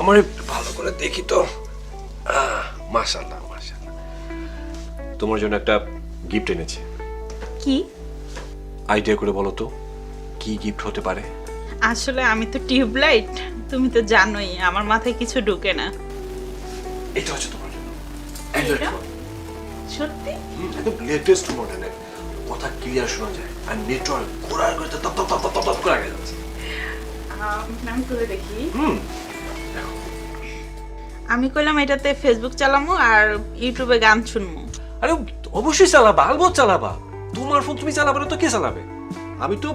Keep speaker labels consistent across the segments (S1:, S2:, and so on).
S1: আমার ভালো করে দেখি তো। মাশাআল্লাহ মাশাআল্লাহ, তোমার জন্য একটা গিফট এনেছি।
S2: কি?
S1: আইডিয়া করে বলো তো কি গিফট হতে পারে?
S2: আসলে আমি তো টিউবলাইট, তুমি তো জানোই আমার মাথায় কিছু ঢোকে না।
S1: এটা হচ্ছে তোমার জন্য অ্যান্ড্রয়েড ফোন।
S2: সত্যি?
S1: একদম লেটেস্ট মডেলের, কথা ক্লিয়ার শোনা যায় আর নেটওয়ার্ক ঘোরার করতে তপ তপ তপ তপ তপ করে আগে যাচ্ছে।
S2: আমি তুলে দেখি।
S1: দেখো
S2: আমি কইলাম এটাতে ফেসবুক চালামু আর ইউটিউবে গান শুনমু।
S1: আরে অবশ্যই চালাবা, আলবত চালাবা। তোমার ফোন তুমি চালাবে না তো কে চালাবে? আমি তো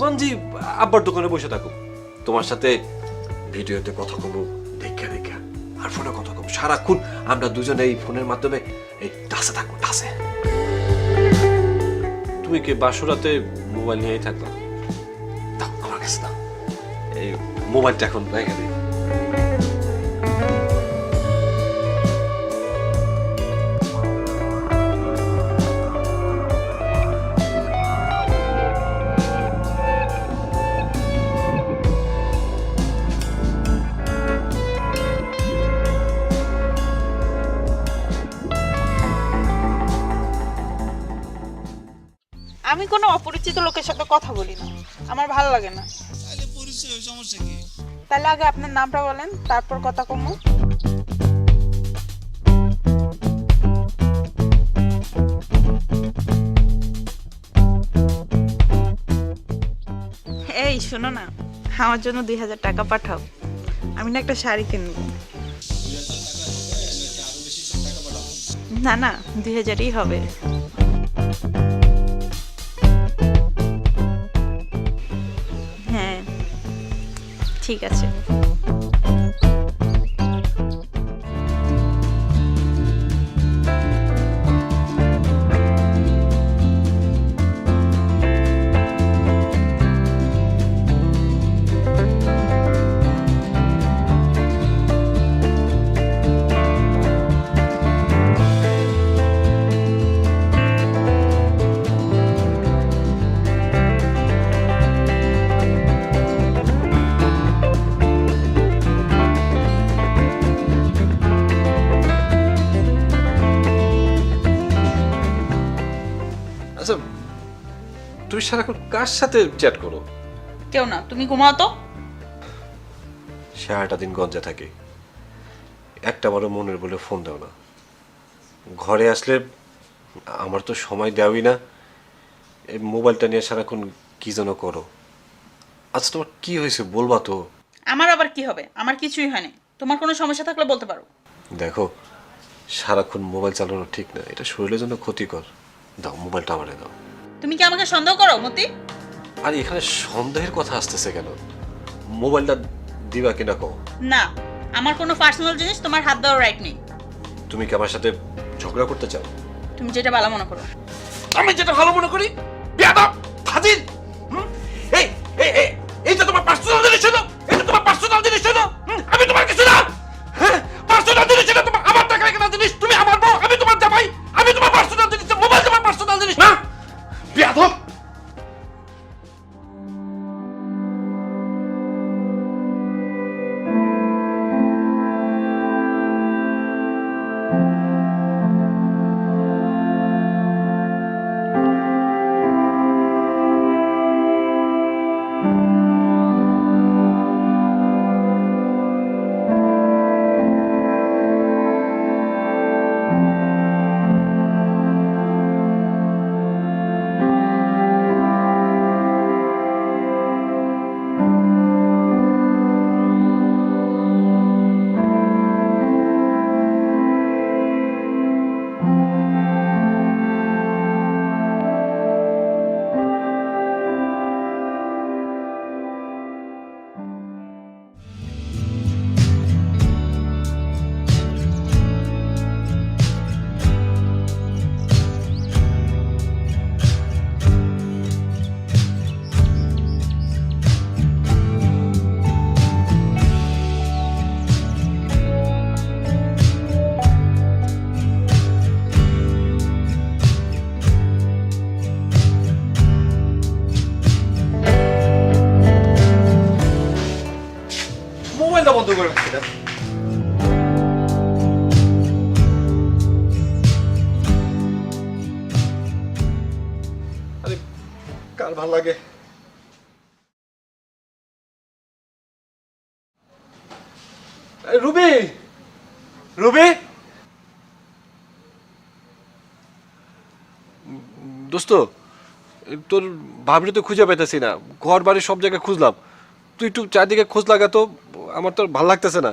S1: গঞ্জি আব্বার দোকানে বসে থাকো, তোমার সাথে ভিডিওতে কথা কমু দেখা দেখা, আর ফোনে কথা কম। সারাক্ষণ আমরা দুজনে এই ফোনের মাধ্যমে এই টাসে থাকবো, টাসে। তুমি কি বাসরাতে মোবাইল নিয়েই থাকবা? দাও আমার কাছে দাও, এই মোবাইলটা এখন রেখে দিই।
S2: আমি কোনো অপরিচিত লোকের সাথে কথা বলি না, আমার ভালো লাগে না।
S3: তাহলে পরিচয় সমস্যা কি?
S2: তাহলে আগে আপনার নামটা বলেন, তারপর কথা কমু। এই শোনো না, আমার জন্য 2000 টাকা পাঠাও, আমি না একটা শাড়ি কিনবো। না না, 2000ই হবে। হ্যাঁ ঠিক আছে।
S1: আচ্ছা তুমি সারাক্ষণ কার সাথে চ্যাট করো?
S2: কেউ না, তুমি ঘুমাও তো।
S1: সারাটা দিন গঞ্জা থাকে, একটা বড় মনের বলে ফোন দাও না। ঘরে আসলে আমার তো সময় দেওয়াই না, এই মোবাইলটা নিয়ে সারাক্ষণ কি যেন করো। আচ্ছা তোমার কি হয়েছে বলবা তো?
S2: আমার আবার কি হবে? আমার কিছুই হয়নি, তোমার কোনো সমস্যা থাকলে বলতে পারো।
S1: দেখো সারাক্ষণ মোবাইল চালানো ঠিক না, এটা শরীরের জন্য ক্ষতিকর। দাও মোবাইলটা আমারে দাও।
S2: তুমি কি আমাকে সন্দেহ করো মতি?
S1: আর এখানে সন্দেহের কথা আসতেছে কেন? মোবাইলটা দিবা কিনা কও।
S2: না, আমার কোনো পার্সোনাল জিনিস তোমার হাত দেওয়ার রাইট নেই।
S1: তুমি কি আমার সাথে ঝগড়া করতে চাও?
S2: তুমি যেটা ভালো মনে করো।
S1: আমি যেটা ভালো মনে করি? বেয়াদব ফাজিল। এই এই এই এইটা তোমার পার্সোনাল জিনিস ছিল, এটা তোমার পার্সোনাল জিনিস ছিল। আমি তোমার কিছু না। হ্যাঁ পার্সোনাল জিনিস ছিল, তোমার আমার টাকা কেনা জিনিস। তুমি আমার বউ, আমি তোমার জামাই। আমি তোমার পার্সোনাল জিনিস, মোবাইল তোমার পার্সোনাল জিনিস না। বেয়াদব। বন্ধ করে রাখছি না।
S4: কার ভাল লাগে। রুবি, রুবি, দোস্ত তোর ভাবলে তো খুঁজে পাইতেছি না, ঘর বাড়ি সব জায়গায় খুঁজলাম, তুই একটু চারদিকে খোঁজ লাগা তো, আমার তো ভাল লাগতেছে না,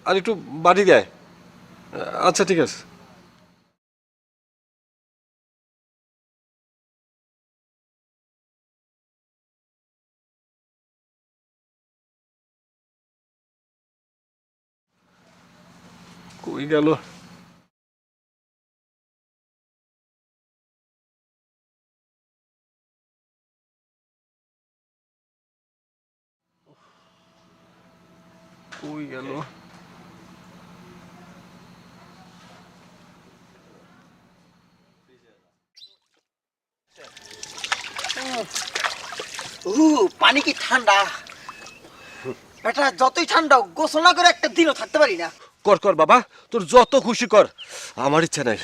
S4: আর একটু বাড়ি দেয়। আচ্ছা ঠিক আছে। কই গেল? কই গেল?
S5: পানি কি ঠান্ডা এটা, যতই ঠান্ডা গোসল না করে একটা দিনও থাকতে পারি না।
S4: কর কর বাবা, তোর যত খুশি কর, আমার ইচ্ছা নাই।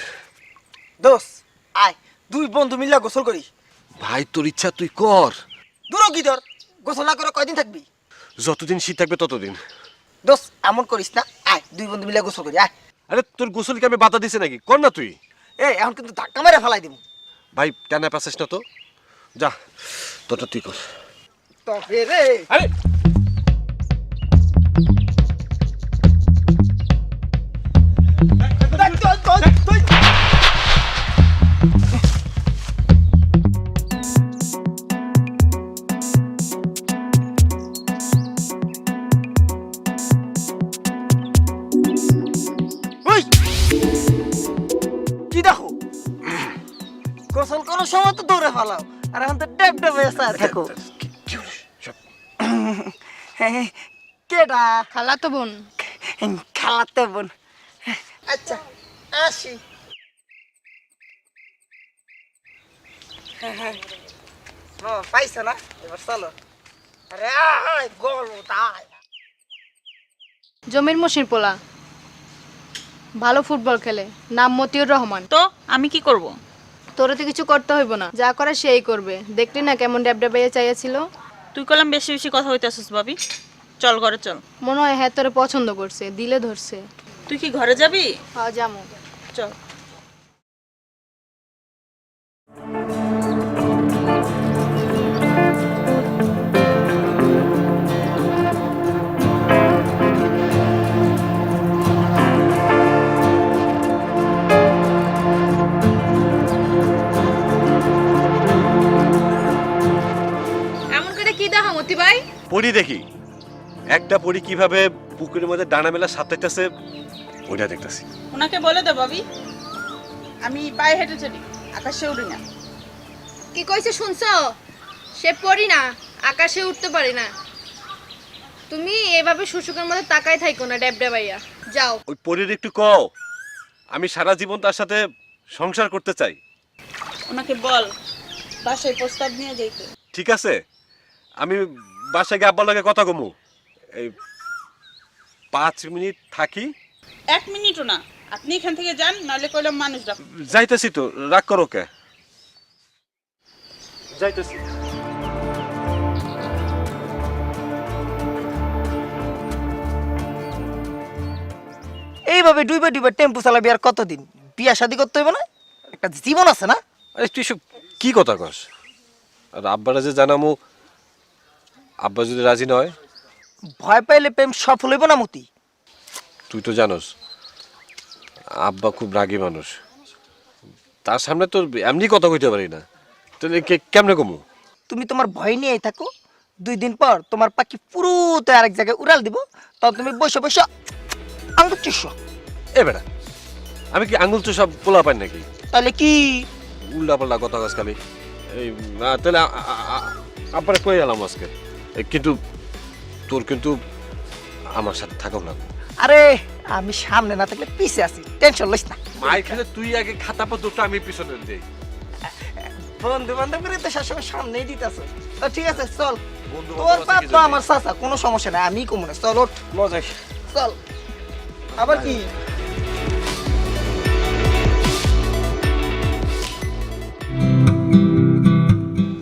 S5: দোস্ত আয়, দুই বন্ধু মিলে গোসল করি।
S4: ভাই তোর ইচ্ছা তুই কর।
S5: দূরও কি ধর, গোসল না করে কয়দিন থাকবি?
S4: যতদিন শীত থাকবে ততদিন।
S5: দোস্ত এমন করিস না, আয় দুই বন্ধু মিলে গোসল করি আয়।
S4: আরে তোর গোসলকে আমি বাধা দিছি নাকি? কর না তুই।
S5: এই এখন কিন্তু ধাক্কা মেরে ফেলাই দিব।
S4: ভাই টানা পাচ্ছিস না তো, যা তোরটা তুই কর।
S5: তবে রে
S4: আরে
S5: কি দেখো, গোসল করার সময় তো দৌড়ে ফেলাও, আর এখন তো ডেপ ডেপ হয়ে থাকো। কেডা?
S6: খালাতো বোন।
S5: খালাতে বোন। আচ্ছা আসি। পাইছো না, এবার চলো। আরে আয় গল তাই।
S6: জমির মসির পোলা, ভালো ফুটবল খেলে, নাম মতিউর রহমান।
S2: তো আমি কি করব?
S6: তোরে তো কিছু করতে হইব না, যা করে সেই করবে। দেখলি না কেমন ড্যাবড্যাবাইয়া চাইয়াছিল।
S2: তুই কলাম বেশি বেশি কথা হইতেছিস ভাবি, চল ঘরে চল।
S6: মনে হয় হ্যাঁ তোরে পছন্দ করছে, দিলে ধরছে।
S2: তুই কি ঘরে যাবি?
S6: হ্যাঁ যামু।
S2: চল।
S6: এমন করে কি দেখা মতি ভাই?
S4: পড়ি দেখি, একটা পড়ি কিভাবে পুকুরের মধ্যে ডানা মেলা সাঁতাইতেছে ওইটা দেখতেছি।
S2: ওনাকে বলে দে ভাবি, আমি পায়ে হেঁটে চলি, আকাশে উড়ি না।
S6: কি কইছে শুনছো? সে পড়ি না, আকাশে উঠতে পারি না। তুমি এভাবে শুশুকের মধ্যে তাকাই থাইকো না ড্যাবড্যাবাইয়া, যাও।
S4: ওই পরির একটু কও, আমি সারা জীবন তার সাথে সংসার করতে চাই।
S2: ওনাকে বল বাসায় প্রস্তাব নিয়ে যাইতে।
S4: ঠিক আছে, আমি বাসায় গিয়ে আব্বার লগে কথা কমু। এই 5 মিনিট থাকি।
S2: 1 মিনিটও না, আপনি এখান থেকে যান, নাহলে কইলাম মানুষ রাখ।
S4: যাইতেছি তো, রাগ করো কে? যাইতেছি।
S5: এইভাবে ডুইবে ডুইবে টেম্পু চালাবি আর কতদিন? বিয়া শাদি করতে হইব না? একটা জীবন আছে না?
S4: আরে তুই সব কি কথা কস? আর আব্বারা যে জানামু, আব্বা যদি রাজি নয়?
S5: ভয় পাইলে প্রেম সফল হইব না মতি।
S4: তুই তো জানোস আব্বা খুব রাগী মানুষ, তার সামনে তোর এমনি কথা কইতে পারি না, তাহলে কেমনে কমু?
S5: তুমি তোমার ভয় নিয়েই থাকো, 2 দিন পর তোমার পাখি পুরো তো আরেক জায়গায় উড়াল দিব, তখন তুমি বসে বসে আঙ্গুর চুষো।
S4: এ বেটা, আমি কি আঙুল তো সব পোলা পাই নাকি?
S5: তাহলে কি?
S4: উল্টা পাল্টা কথা কাজ খালি। এই তাহলে আব্বারে কই এলাম আজকে, কিন্তু তোর কিন্তু আমার সাথে থাকাও লাগবে।
S5: আরে আমি সামনে না থাকলে পিছে আছি, টেনশন লইস না।
S4: মায়ের খেলে তুই আগে খাতা পত্রটা আমি পিছনে দেই।
S5: বন্ধু বান্ধব করে তো সবসময় সামনেই দিতেছ। তো ঠিক আছে চল,
S4: বন্ধু
S5: তোর বাপ তো আমার চাচা, কোনো সমস্যা নাই, আমি কমু না। চল ওঠ,
S4: মজাই।
S5: চল। আবার কি?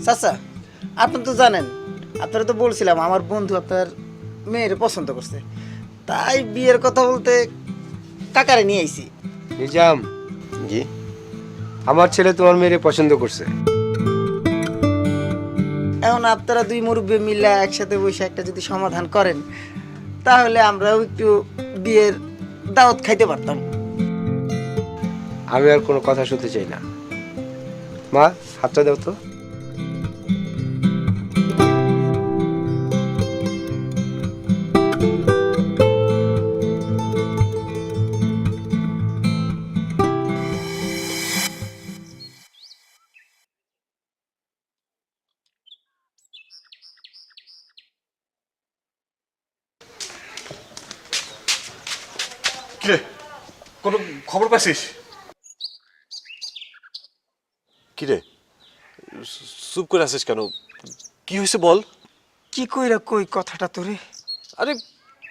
S5: চাচা আপনি তো জানেন, আপনারা তো বলছিলাম আমার বন্ধু আপনার মেয়ের পছন্দ করছে, তাই বিয়ের কথা বলতে কাকারে নিয়ে আইছি।
S7: নিজাম,
S4: জি
S7: আমার ছেলে তোমার মেয়েরে পছন্দ করছে।
S5: এখন আপনারা দুই মুরব্বী মিলে একসাথে বসে একটা যদি সমাধান করেন, তাহলে আমরাও একটু বিয়ের দাওয়াত খাইতে পারতাম।
S7: আমি আর কোনো কথা শুনতে চাই না। মা, হাতটা দাও তো।
S4: কিরে কোনো খবর পাইছিস? কিরে চুপ করে আছিস কেন? কি হয়েছে বল।
S5: কি কইরা কই কথাটা তোরে?
S4: আরে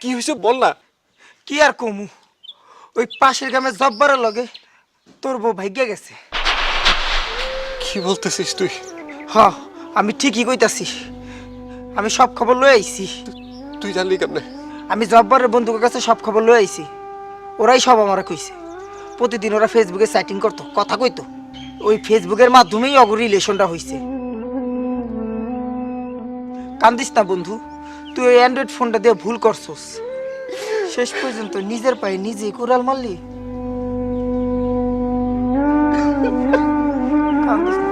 S4: কি হয়েছে বল না।
S5: কি আর কমু, ওই পাশের গ্রামে জব্বারের লগে তোর বউ ভাগ্যে গেছে।
S4: কি বলতেছিস তুই?
S5: হ, আমি ঠিকই কইতাছি। আমি সব খবর লয়ে আইছি।
S4: তুই জানলি কেমনে?
S5: আমি জব্বারের বন্ধুকের কাছে সব খবর লয়ে আইছি। ওরাই সব আমারে কইছে। প্রতিদিন ওরা ফেসবুকে চ্যাটিং করতো, কথা কইতো। ওই ফেসবুকের মাধ্যমেই অগর রিলেশনটা হইছে। কান্দিস না বন্ধু, তুই ওই অ্যান্ড্রয়েড ফোনটা দিয়ে ভুল করছস। শেষ পর্যন্ত নিজের পায়ে নিজেই কোরাল মারলি। কান্দিস না।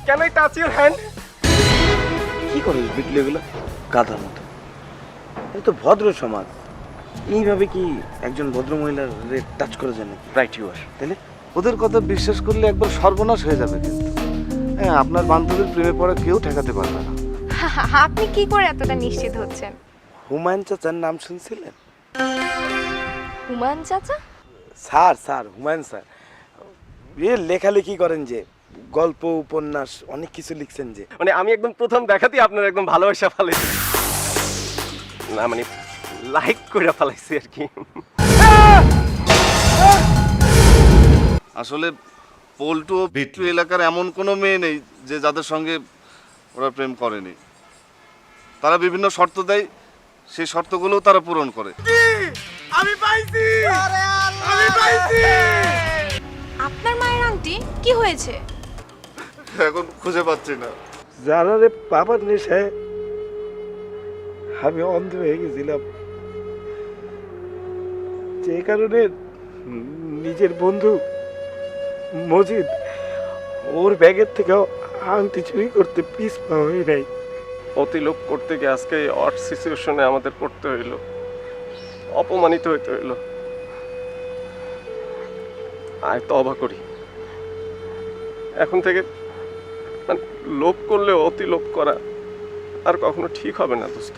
S4: Can I touch your hand?
S8: কি করিস বিটলে এগুলো গাধার মতো? এটা তো ভদ্র সমাজ, এইভাবে কি একজন ভদ্র মহিলার টাচ করে জানে? রাইট ইউ আর, তাইলে ওদের কথা বিশ্বাস করলে একবার সর্বনাশ হয়ে যাবে। কিন্তু হ্যাঁ, আপনার বান্ধবীর প্রেমে পড়া কেউ ঠেকাতে পারবে না।
S6: আপনি কি করে এতটা নিশ্চিত হচ্ছেন?
S8: হুমায়ুন চাচার নাম শুনছিলেন?
S6: হুমায়ুন চাচা?
S8: স্যার হুমায়ুন স্যার লেখালেখি করেন, যে গল্প উপন্যাস অনেক কিছু লিখছেন। যে
S4: মানে আমি একদম প্রথম দেখাতেই আপনার একদম ভালোবাসা ফেলাইছি, না মানে লাইক করে ফেলাইছি আর কি।
S9: আসলে পল্টু ও ভিট্টু এলাকার এমন কোনো মেয়ে নেই যে যাদের সঙ্গে ওরা প্রেম করেনি। তারা বিভিন্ন শর্ত দেয়, সেই শর্তগুলোও তারা পূরণ করে।
S6: আপনার মায়ের আন্টি কি হয়েছে?
S9: এখন খুঁজে পাচ্ছি না।
S8: যারা রে বাবার নেশায় আমি অন্ধ হয়ে গেছিলাম, যে কারণে নিজের বন্ধু মজিদ ওর ব্যাগের থেকে আংটি চুরি করতে পিস পা হয়ে নাই।
S4: অতিলোক করতে গিয়ে আজকে এই অড সিচুয়েশনে আমাদের পড়তে হইল, অপমানিত হইতে হইল। আয় তওবা করি, এখন থেকে মানে লোভ করলে অতি লোভ করা আর কখনো ঠিক হবে না দোস্ত।